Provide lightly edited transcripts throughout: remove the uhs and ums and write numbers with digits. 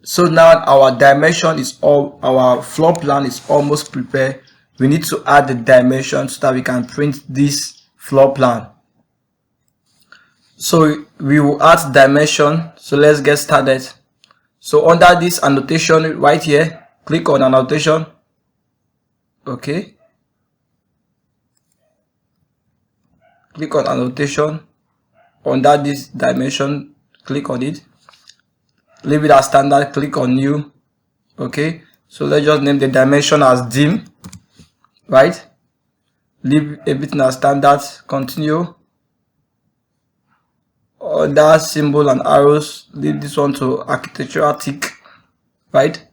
So now our dimension is our floor plan is almost prepared. We need to add the dimension so that we can print this floor plan. So we will add dimension. So let's get started. So under this annotation right here, click on annotation. Okay. Click on annotation. Under this dimension, click on it. Leave it as standard. Click on new. Okay. So let's just name the dimension as dim. Right. Leave everything as standard. Continue. Under symbol and arrows, leave this one to architectural tick. Right.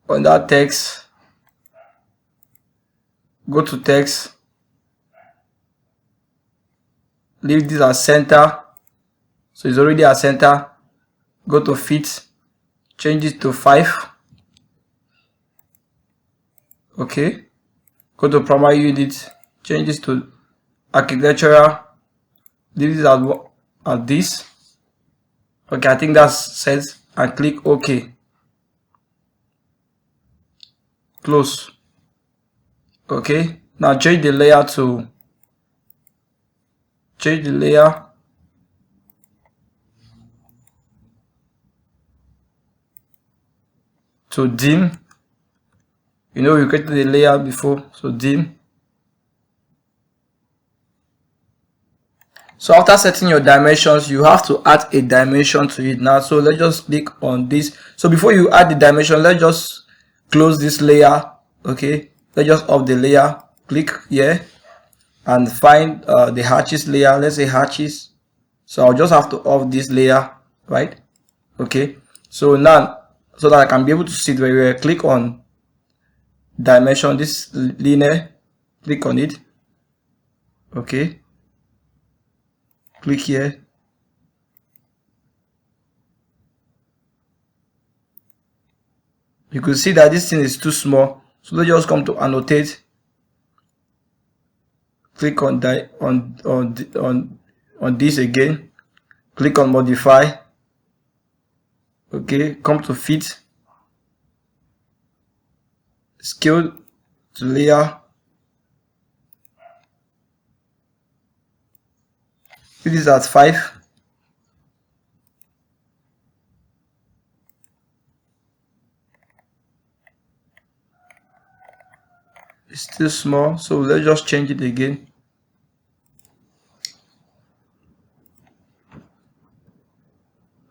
Under text, go to text. Leave this as center. So it's already at center. Go to fit. Change it to 5. Okay. Go to primary unit. Change this to architectural. Leave this at this. Okay, I think that's set. And click OK. Close. Okay. Now change the layer to dim. You know, we created the layer before, so dim. So after setting your dimensions, you have to add a dimension to it now. So let's just click on this. So before you add the dimension, let's just close this layer. Okay, let's just off the layer. Click here and find the hatches layer. Let's say hatches. So I'll just have to off this layer, right? Okay. So now, so that I can be able to see it very well, click on dimension, this linear, click on it. Okay. Click here. You could see that this thing is too small. So let's just come to annotate. Click on this again. Click on modify. Okay, come to fit. Scale to layer. This is at 5. It's still small, so let's just change it again.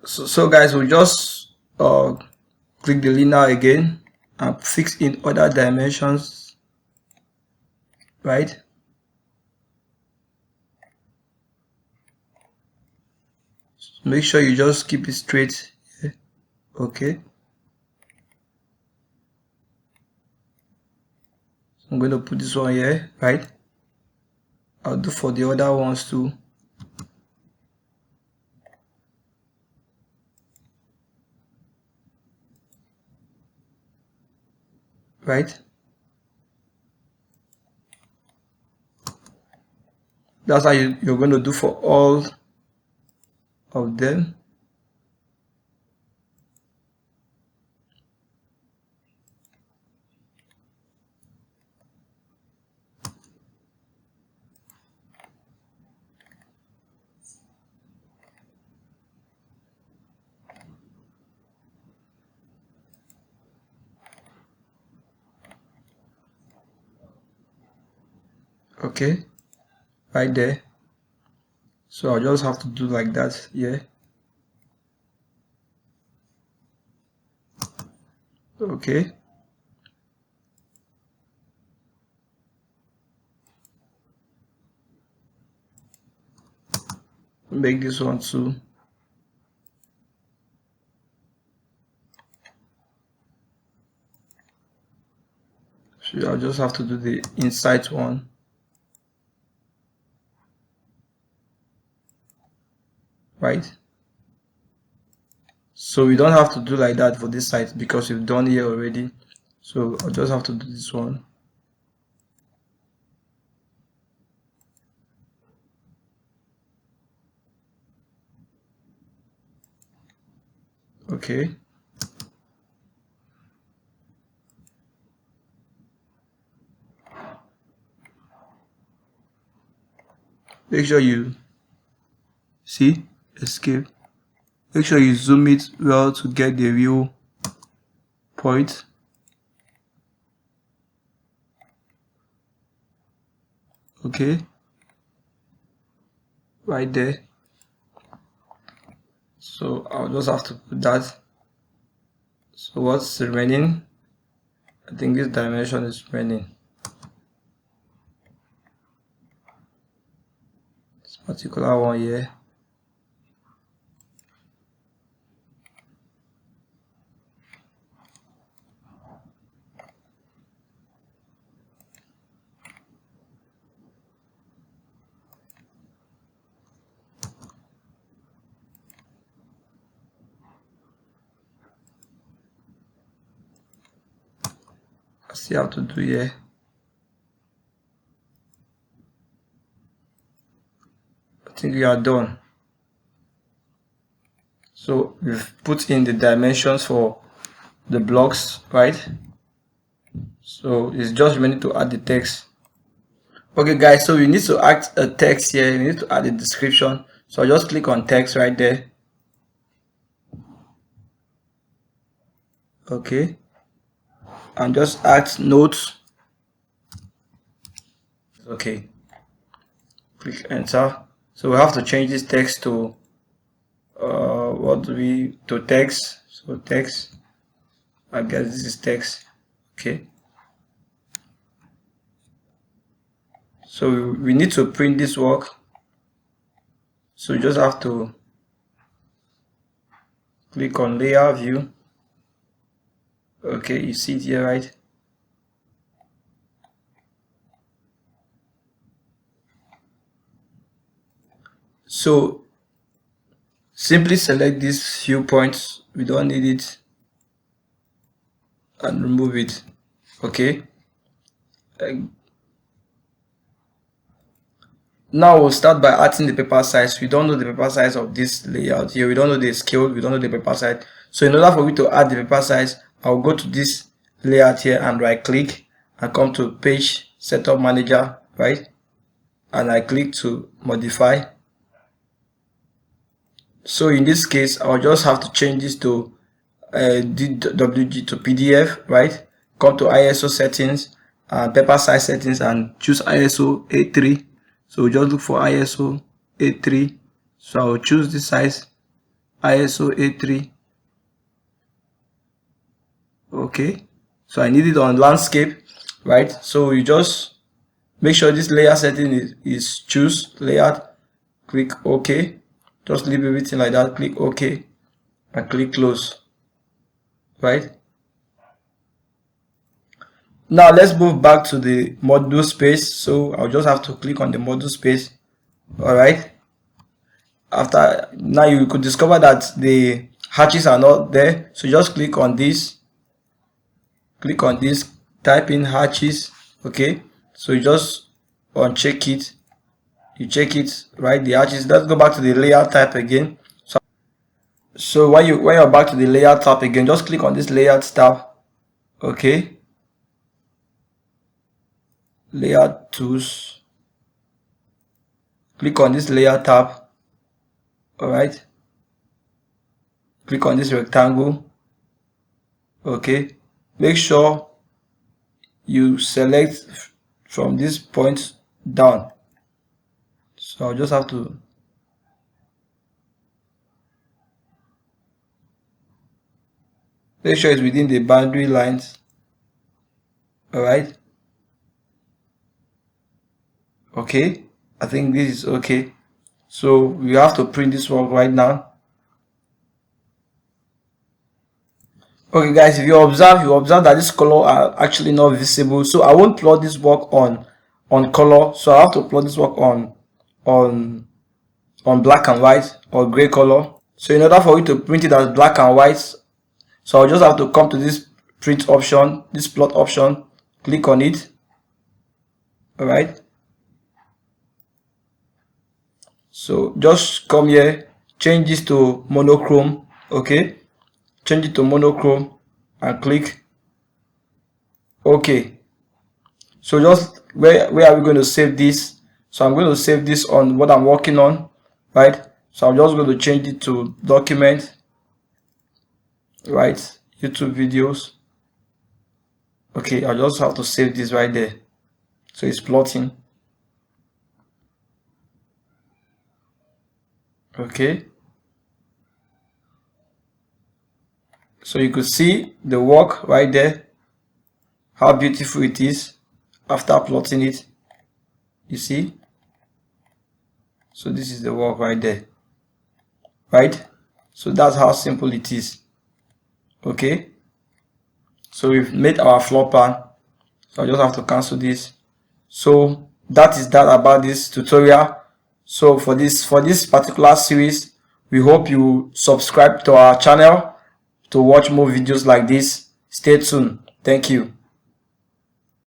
So guys, we'll just click the linear again and fix in other dimensions, right? Make sure you just keep it straight here. Okay. I'm going to put this one here, right? I'll do for the other ones too. Right? That's how you're going to do for all of them. Okay, right there. So I'll just have to do like that here. Okay. Make this one too. So I'll just have to do the inside one. Right? So we don't have to do like that for this side because we've done here already. So I'll just have to do this one. Okay. Make sure you see escape. Make sure you zoom it well to get the real point. Okay, right there. So I'll just have to put that. So what's remaining? I think this dimension is remaining. This particular one here. I see how to do here. I think we are done. So we've put in the dimensions for the blocks, right? So it's just remaining to add the text. Okay guys, so we need to add a text here. We need to add a description. So I'll just click on text right there. Okay, and just add notes. Okay, click enter. So we have to change this text to to text. So text, I guess this is text. Okay, so we need to print this work. So you just have to click on layer view. Okay, you see it here, right? So simply select these few points, we don't need it, and remove it. Okay, now we'll start by adding the paper size. We don't know the paper size of this layout here, we don't know the scale, we don't know the paper size. So in order for me to add the paper size, I'll go to this layout here and right click and come to page setup manager, right? And I click to modify. So in this case, I'll just have to change this to DWG to PDF, right? Come to ISO settings and paper size settings and choose ISO A3. So just look for ISO A3. So I'll choose this size, ISO A3. Okay, so I need it on landscape, right? So you just make sure this layer setting is choose layout, click OK. Just leave everything like that, click OK and click close, right? Now let's move back to the module space. So I'll just have to click on the module space. All right, after now you could discover that the hatches are not there, so just click on this, type in hatches. Okay, so you just uncheck it, you check it, right? The hatches. Let's go back to the layout type again. So when you're back to the layout tab again, just click on this layout tab. Okay, layout tools, click on this layout tab. All right, click on this rectangle. Okay, make sure you select from this point down. So I'll just have to make sure it's within the boundary lines. All right, okay, I think this is okay. So we have to print this work right now. Okay guys, if you observe that this color are actually not visible. So I won't plot this work on color, so I have to plot this work on black and white or gray color. So in order for you to print it as black and white, so I'll just have to come to this print option, this plot option, click on it. All right, so just come here, change this to monochrome. Okay, change it to monochrome and click OK. So just where are we going to save this? So I'm going to save this on what I'm working on, right? So I'm just going to change it to document, right? YouTube videos. Okay, I just have to save this right there. So it's plotting. Okay. So you could see the work right there, how beautiful it is after plotting it. You see? So this is the work right there, right? So that's how simple it is. Okay. So we've made our floor plan. So I just have to cancel this. So that is that about this tutorial. So for this particular series, we hope you subscribe to our channel to watch more videos like this. Stay tuned. Thank you.